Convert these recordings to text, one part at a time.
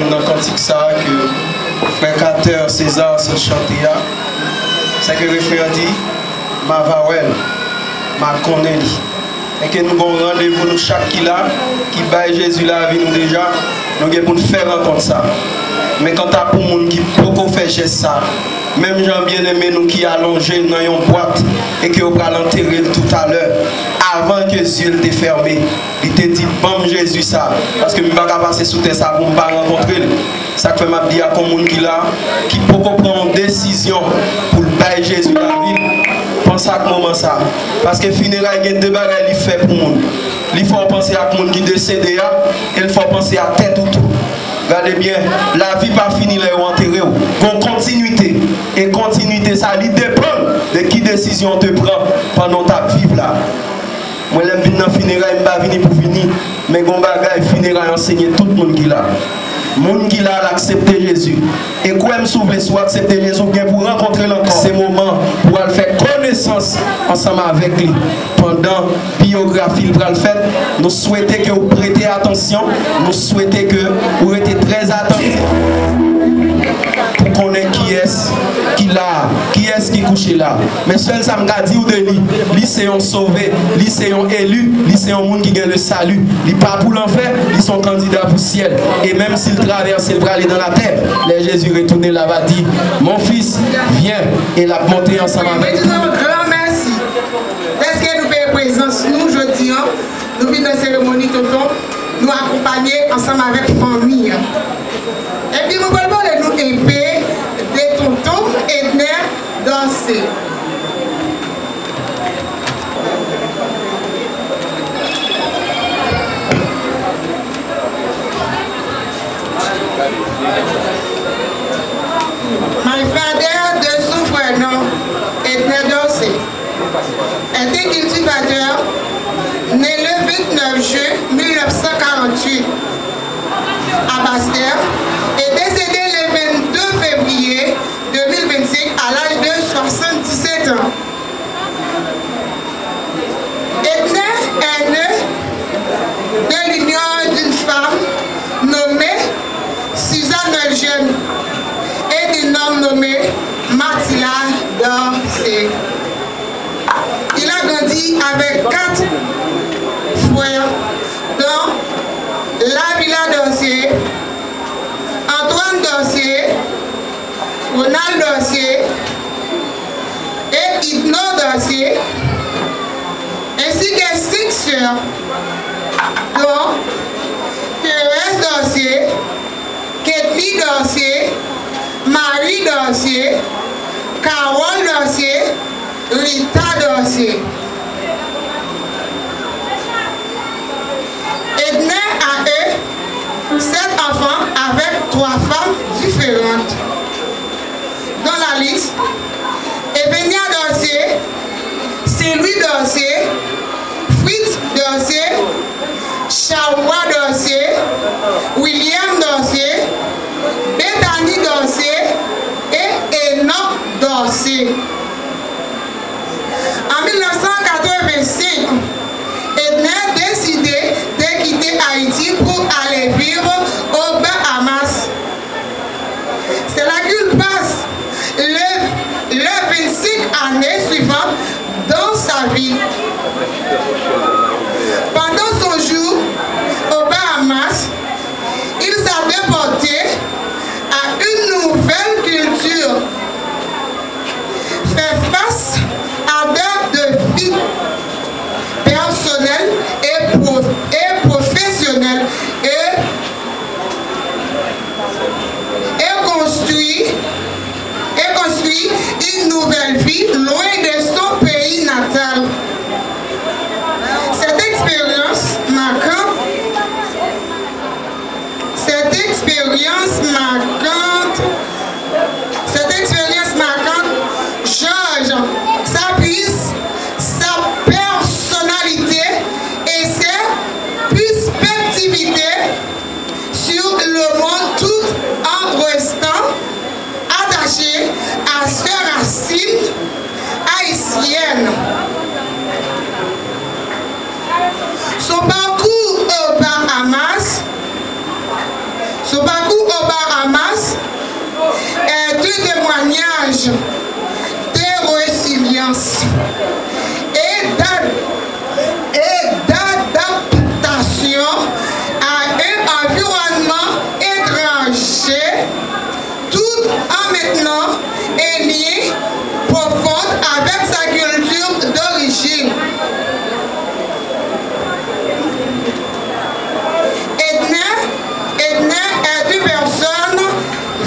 Dans le cantique ça que frère Carter César se chantait, c'est que le frère dit ma vawel, ma connaît, et que nous avons rendez-vous nous chaque qui là qui baille Jésus la vie nous déjà nous avons pour faire rencontre ça. Mais quand t'as pour monde qui peut faire geste ça, même gens bien aimé nous qui allongé dans une boîte et qui va l'enterrer tout à l'heure avant que les yeux étaient fermés, il te dit bon Jésus ça parce que je ne vais pas passer sous terre ça pour ne pas rencontrer. Ça fait m'a dit à comme monde qui là qui peut prendre une décision pour bailler Jésus la vie. Pense à ce moment ça parce que funérailles il y a deux bagages il fait pour monde. Il faut penser à monde qui décède et il faut penser à tête ou tout. Regardez bien, la vie pas finie là ou enterré ou. Bon continuité et continuité ça lui dépend de qui décision te prend pendant ta vie là. Moi l'aime venir dans funérailles pas venir pour finir mais gon bagaille funérailles enseigner tout le monde qui là. Monde qui l'a accepté Jésus et quoi me sauver soit accepter Jésus bien pour rencontrer encore ces moments pour aller faire connaissance ensemble avec lui pendant biographie pour le faire nous souhaitons que vous prêtez attention nous souhaitons que vous restez très attentifs pour connaître qui est-ce qui couche là mais seul ça m'a dit ou de lui c'est un sauvé lui c'est un élu lui c'est un monde qui gagne le salut lui pas pour l'enfer ils sont candidats pour le ciel et même s'il traverse le bras aller dans la terre les Jésus retourné là va dire mon fils viens et la monter ensemble avec nous. Grand merci est-ce que nous payons présence nous jeudi nous venons dans la cérémonie tonton nous accompagner ensemble avec famille et puis nous voulons nous épée de tonton Edner danser. My father de son frère nom Edner Dorsey était cultivateur né le 29 juin 1948 à Basse-Terre et décédé le 22 février 2025 à l'âge de 77 ans. Edner est né de l'union d'une femme nommée Suzanne Eugène et d'un homme nommé Mathilda Dorsey. Il a grandi avec 4 frères dont la Villa Dorsey, Antoine Dorsey, Ronald Dorsey et Hypno Dorsey, ainsi que 6 sœurs, dont Thérèse Dorsey, Kathleen Dorsey, Marie Dorsey, Carole Dorsey, Rita Dorsey. Saint-Louis Dorcier, Fritz Dorcier, Chawa Dorcier, William Dorcier, Bethany Dorcier et Enoch Dorcier. En 1985, Edna a décidé de quitter Haïti pour aller vivre aux Bahamas. C'est là qu'il passe les 25 années suivantes dans sa vie. Pendant son jour aux Bahamas, il s'est déporté à une nouvelle culture, fait face à des défis personnels et professionnels et construit une nouvelle vie loin de son pays natal. Cette expérience marquante, Georges s'appuie sa personnalité et ses perspectivités sur le monde tout en restant attaché à ses racines haïtiennes. Son parcours aux Bahamas est un témoignage de résilience et d'adaptation à un environnement étranger, tout en maintenant un lien profond avec sa culture d'origine. Edna est une personne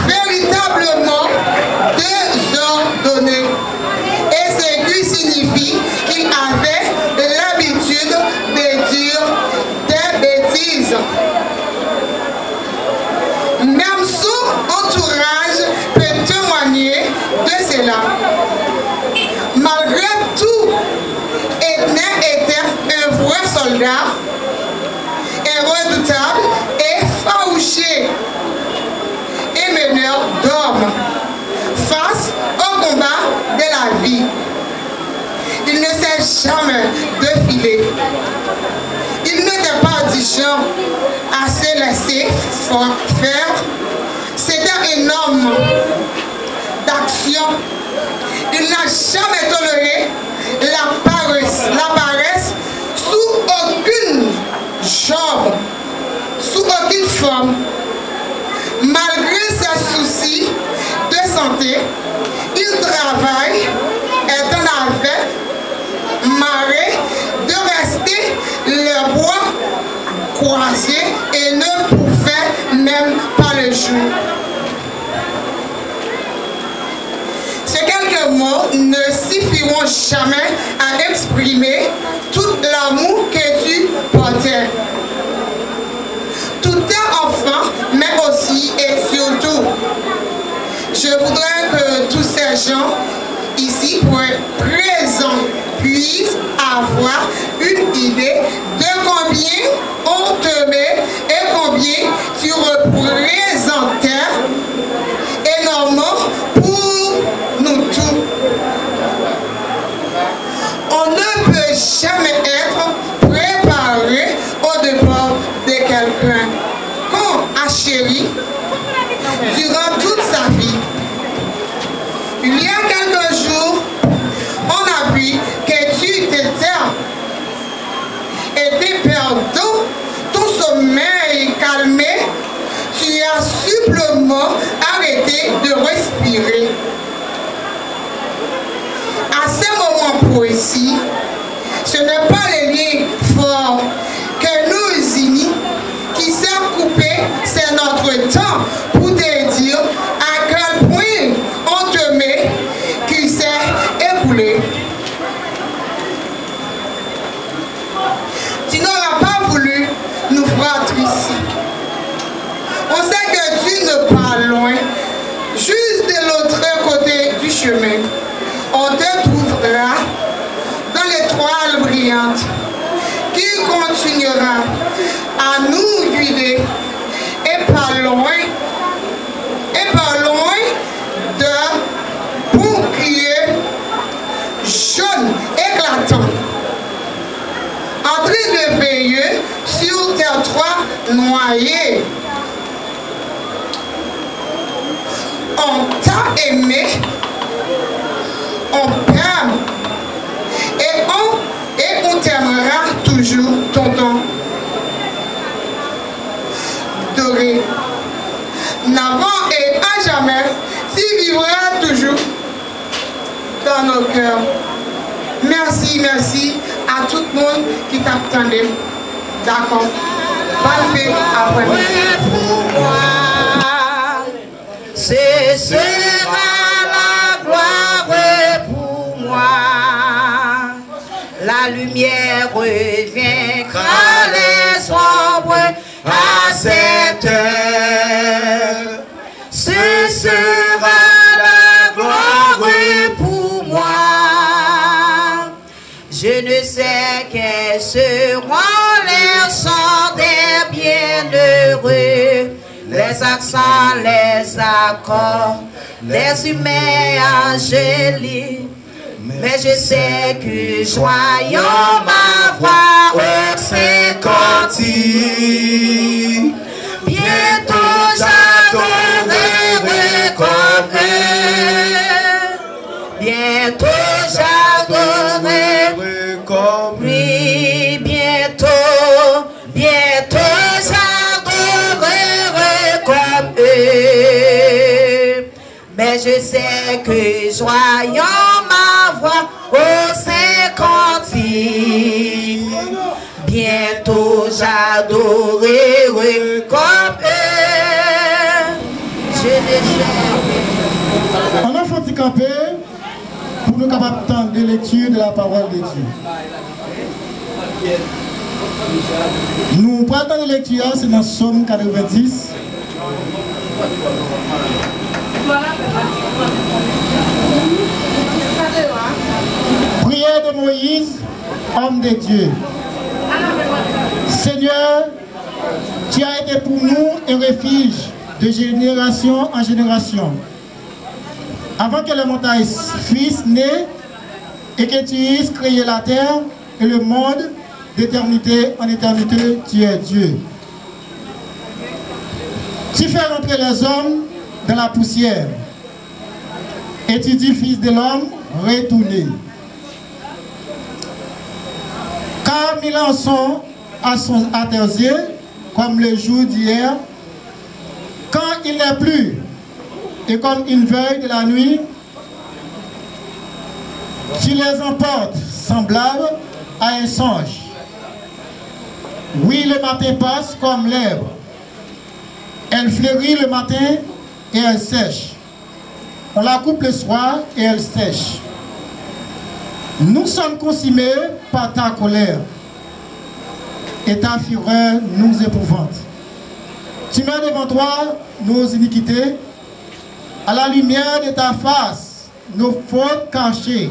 véritablement désordonnée. Et ce qui signifie qu'il avait l'habitude de dire des bêtises. Même son entourage peut témoigner de cela. Malgré tout, Edna était un vrai soldat, un redoutable et farouché et meneur d'hommes face au combat de la vie. Il ne s'est jamais défilé. Il n'était pas du genre à se laisser faire. C'était un homme d'action. Il n'a jamais toléré la paresse sous aucune jambe, sous aucune forme. Malgré ses soucis de santé, il travaille et en avait marre de rester le bois croisé et ne pouvait même pas le jour. Ces quelques mots ne suffiront jamais à exprimer tout l'amour que tu portais. Tout est enfant, mais aussi et surtout, je voudrais que tous ces gens ici présents puissent avoir une idée de combien on t'aimait et combien tu représentais énormément pour nous tous. On ne peut jamais être préparé au départ de quelqu'un qu'on a chéri durant toute sa vie. Il y a quelques jours, on a vu que tu étais perdant ton sommeil calmé, tu as simplement arrêté de respirer. À ce moment précis, ce n'est pas les liens forts que nous unis qui s'est coupé, c'est notre temps pour te dire à quel point on te met qui s'est écoulé. Tu n'auras pas voulu nous voir tristes. On sait que tu ne pars loin, juste de l'autre côté du chemin. On te trouvera dans bienveillante qui continuera à nous guider et pas loin de boucliers jaunes éclatants en train de veiller sur territoire noyé. On t'a aimé, on t'aime et on t'aimera toujours, tonton. Doré, n'avant et à jamais, tu vivras toujours dans nos cœurs. Merci, merci à tout le monde qui t'attendait. D'accord. Bonne fête après. Pour moi, ce sera la gloire pour moi. La lumière reviendra les ombres à cette heure. Ce sera la gloire pour moi. Je ne sais quels seront les chants des bienheureux, les accents, les accords, des humains angéliques. Mais je sais que joyeux ma voix au Saint-Cantique. Bientôt j'adorerai comme eux. Bientôt j'adorerai comme lui. Bientôt j'adorerai comme eux. Mais je sais que joyeux ma voix au Saint-Cantique. Bientôt j'adorerai comme eux. Je ne sais. On a fait camper pour nous capables d'entendre de lecture de la parole de Dieu. Nous prenons de lecture, c'est dans Psaume 90. Prière de Moïse, homme de Dieu. Seigneur, tu as été pour nous un refuge de génération en génération. Avant que les montagnes fuissent nées et que tu eusses créé la terre et le monde, d'éternité en éternité, tu es Dieu. Tu fais rentrer les hommes dans la poussière et tu dis, fils de l'homme, retournez. Car 1000 ans sont à tes yeux, comme le jour d'hier, quand il n'est plus, et comme une veille de la nuit, tu les emportes semblables à un songe. Oui, le matin passe comme l'herbe. Elle fleurit le matin et elle sèche. On la coupe le soir et elle sèche. Nous sommes consumés par ta colère et ta fureur nous épouvante. Tu mets devant toi nos iniquités, à la lumière de ta face, nos fautes cachées.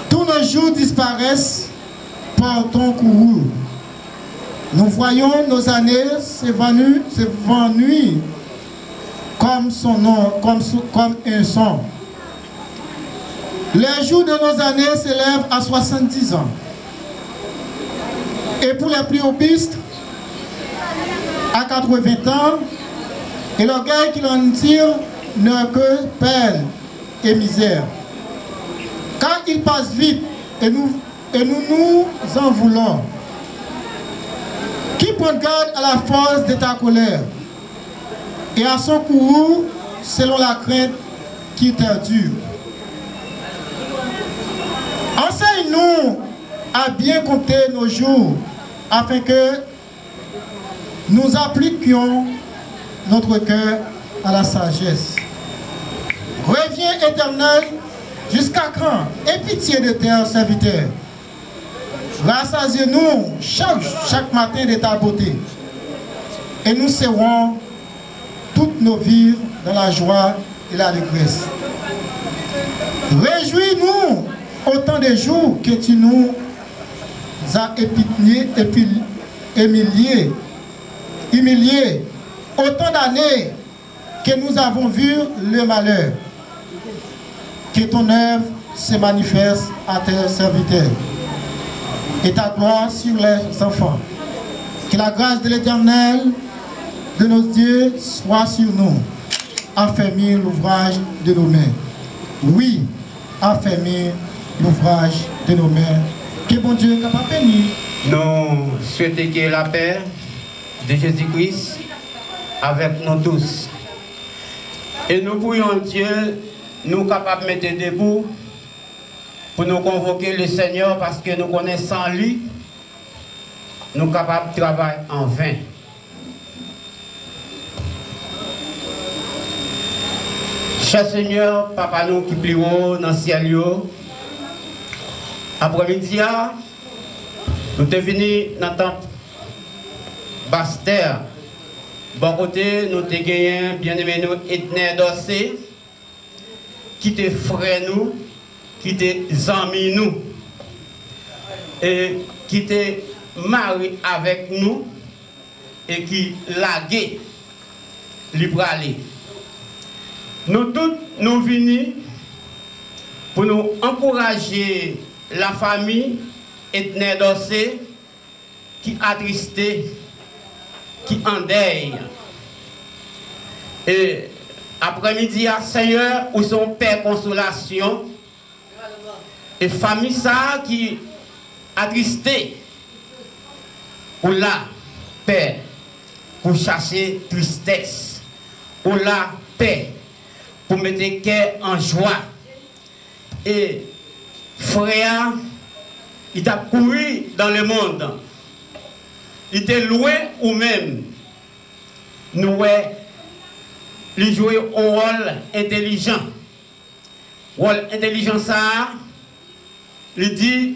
Tous nos jours disparaissent par ton courroux. Nous voyons nos années s'évanouir comme son nom, comme un son. Les jours de nos années s'élèvent à 70 ans. Et pour les plus robustes, à 80 ans, et l'orgueil qui en tire n'est que peine et misère. Car il passe vite et nous en voulons. Qui prend garde à la force de ta colère et à son courroux selon la crainte qui t'endure. Enseigne-nous à bien compter nos jours afin que nous appliquions notre cœur à la sagesse. Reviens éternel, jusqu'à quand? Aie pitié de tes serviteurs. Rassasie-nous chaque matin de ta beauté. Et nous serons toutes nos vies dans la joie et la dégresse. Réjouis-nous autant de jours que tu nous as humiliés, autant d'années que nous avons vu le malheur. Que ton œuvre se manifeste à tes serviteurs et ta gloire sur les enfants. Que la grâce de l'Éternel, de nos dieux, soit sur nous. Affermir l'ouvrage de nos mains. Oui, affermir l'ouvrage de nos mains. Que bon Dieu soit capable de bénir. Nous souhaitons que la paix de Jésus-Christ avec nous tous. Et nous prions Dieu, nous capables de mettre debout pour nous convoquer le Seigneur parce que nous connaissons lui, nous capables de travailler en vain. Cher Seigneur, Papa nous qui plus haut dans le ciel, après-midi, nous sommes venus dans le temple Basse-Terre. Bon côté, nous avons gagné, bien aimé nous, Edner Dossé, qui était frère nous, qui était ami nous, et qui était marié avec nous, et qui laguait, libre aller. Nous tous, nous venons pour nous encourager la famille Edner Dossé, qui attristé, qui endeuille. Et après-midi, Seigneur, où son Père consolation, et famille ça qui attristé, ou la paix, pour chercher tristesse, ou la paix, pour mettre cœur en joie. Et frère, il a couru dans le monde. Il était loin ou même. Nous, il jouait un rôle intelligent. Rôle intelligent, ça, il dit,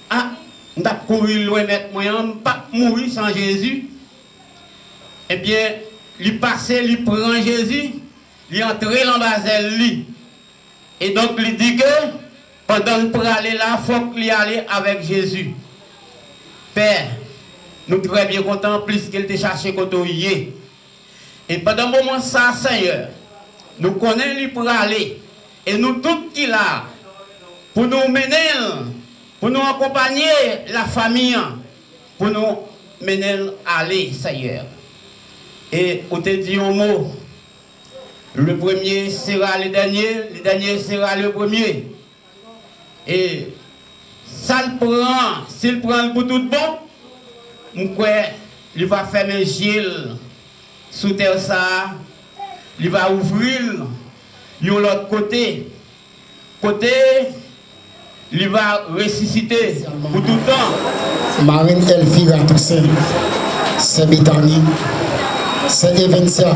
ah, nous avons couru loin, mais moi, je ne peux pas mourir sans Jésus. Eh bien, il passait, il prend Jésus, il entre dans Basel, lui. Et donc, il dit que, pendant qu'il aller là, il faut qu'il aille avec Jésus. Père, nous sommes très bien contents, plus qu'il te cherché quand on y est. Et pendant le moment, ça, Seigneur, nous connaissons lui pour aller. Et nous tous qui là, pour nous mener, pour nous accompagner la famille, pour nous mener à aller, Seigneur. Et on te dit un mot. Le premier sera le dernier sera le premier. Et ça le prend, s'il prend pour tout bon, il va fermer Gilles sous terre ça, il va ouvrir l'autre côté, il va ressusciter pour tout le temps. Marine Elvira Toussaint, c'est Bethany, c'est Evencia,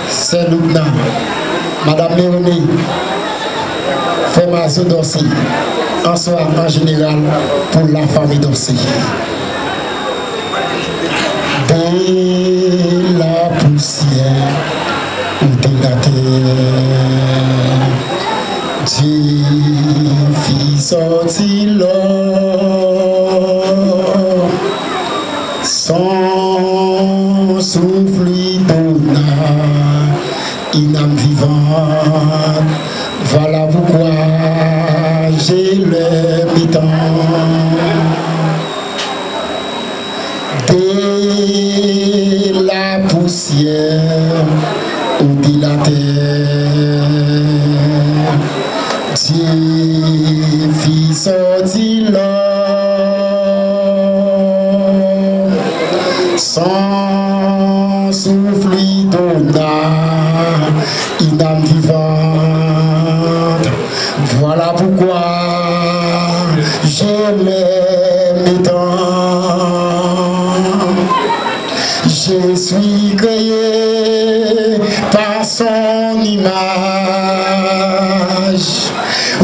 c'est Lubna, Madame Léonie, Frère Dorsey, en soir en général pour la famille Dorsey. De la poussière ou de la terre, Dieu fit sortir l'or, son souffle lui donna une âme vivante. Voilà pourquoi j'ai le mi-temps. De la poussière ou de la terre, Dieu fit sortir l'homme, son souffle lui donna une âme vivante. Voilà pourquoi je l'aime tant. Je suis créé par son image.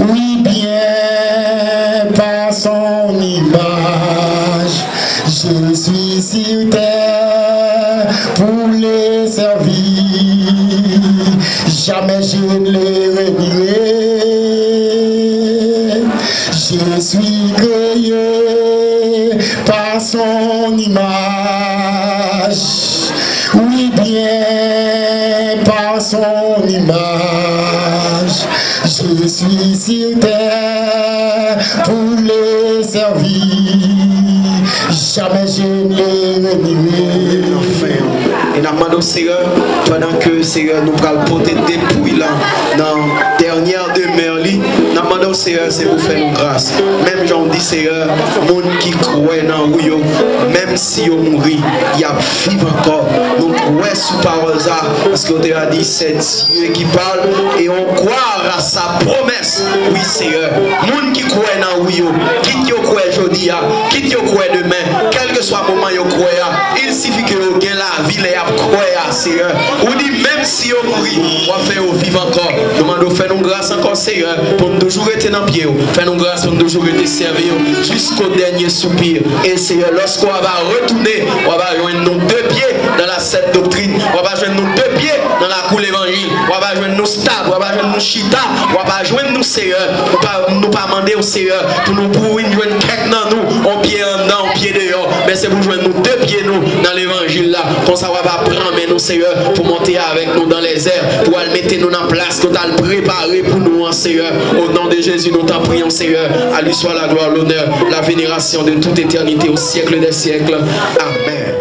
Oui, bien par son image. Je suis sur terre pour les servir. Jamais je ne les renierai. Je suis créé par son image, oui bien par son image. Je suis sur terre pour le servir, jamais je ne renierai. Et nous demandons au Seigneur, pendant que Seigneur nous allons porter des dépouilles là, dans la dernière demeure, nous demandons au Seigneur, c'est pour faire une grâce. Même j'en dis Seigneur, les gens qui croient dans vous, même si ils mourent, ils vivent encore. Nous croyons sous parole ça, parce qu'on a dit c'est Dieu qui parle et on croit à sa promesse. Oui Seigneur, les gens qui croient dans vous, qui te croient aujourd'hui, qui te croient demain, quel que soit le moment qu'ils croient, il suffit que vous ayez la vie, les croire, Seigneur. Ou dit même si on mourit, on va faire vivre encore. Nous demandons faire nous grâce encore, Seigneur, pour nous toujours être dans le pied. Faire nous grâce pour nous toujours être servis jusqu'au dernier soupir. Et Seigneur, lorsqu'on va retourner, on va joindre nos deux pieds dans la cette doctrine. On va joindre nos deux pieds dans la cour l'évangile. On va joindre nos stades, on va joindre nos chita, on va joindre nous, Seigneur. Nous pas demander au Seigneur pour nous pour joindre quelqu'un dans nous, en pied en dedans, en pied dehors. Mais c'est pour joindre nos deux pieds nous dans l'évangile là. Comme ça, on va prendre nous, Seigneur, pour monter avec nous dans les airs, pour aller mettre nous en place, qu'on a préparé pour nous, Seigneur. Au nom de Jésus, nous t'en prions, Seigneur. À lui soit la gloire, l'honneur, la vénération de toute éternité, au siècle des siècles. Amen.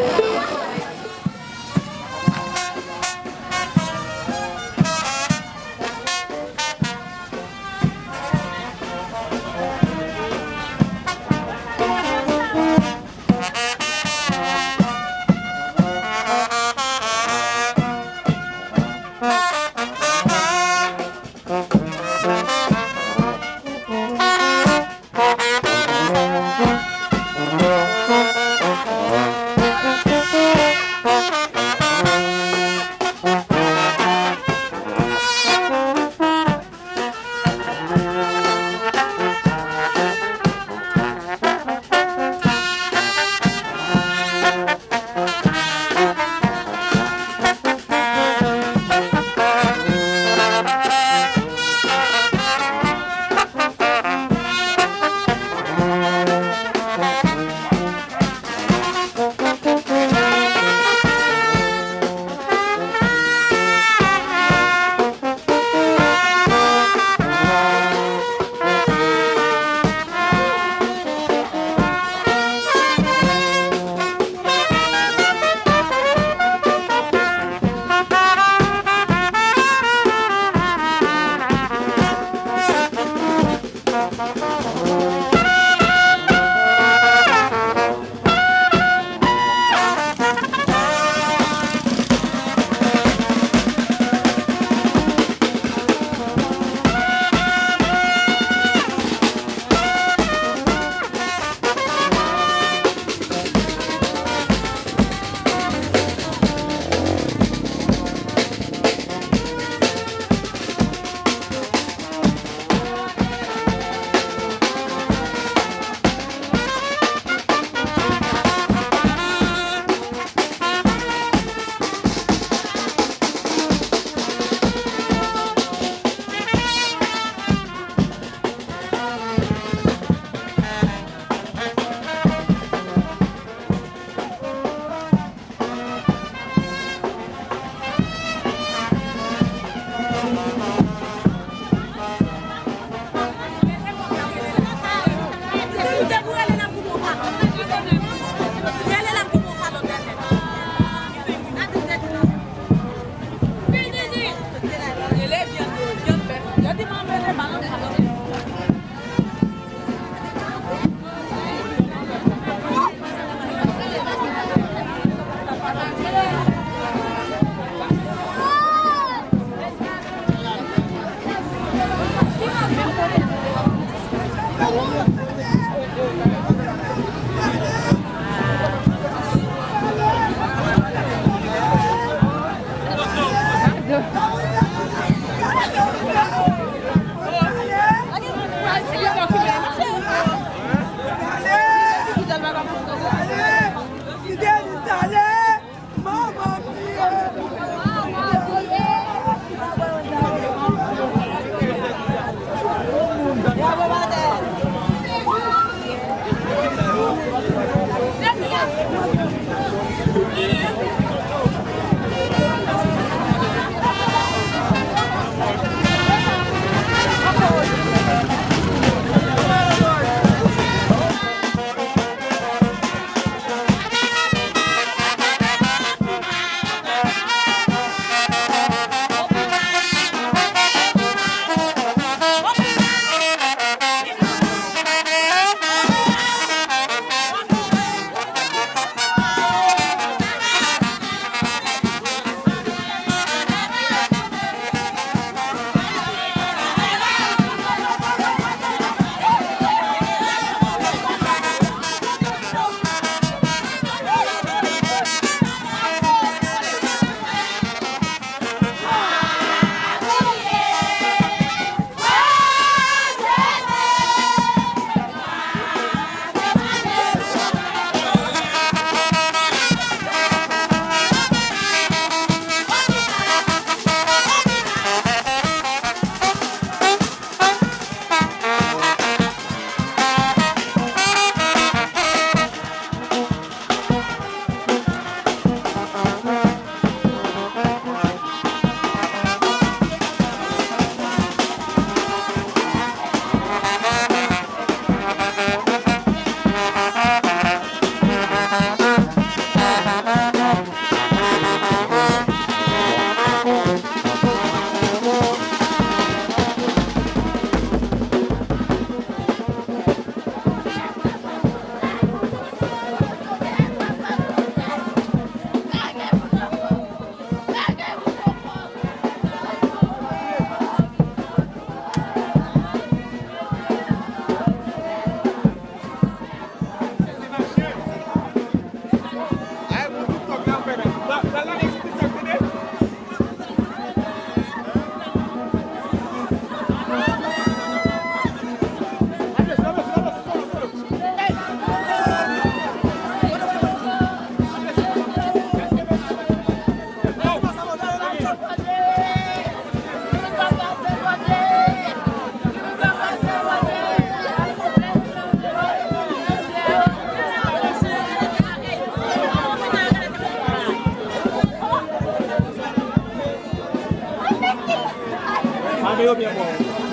Allez, bien bon.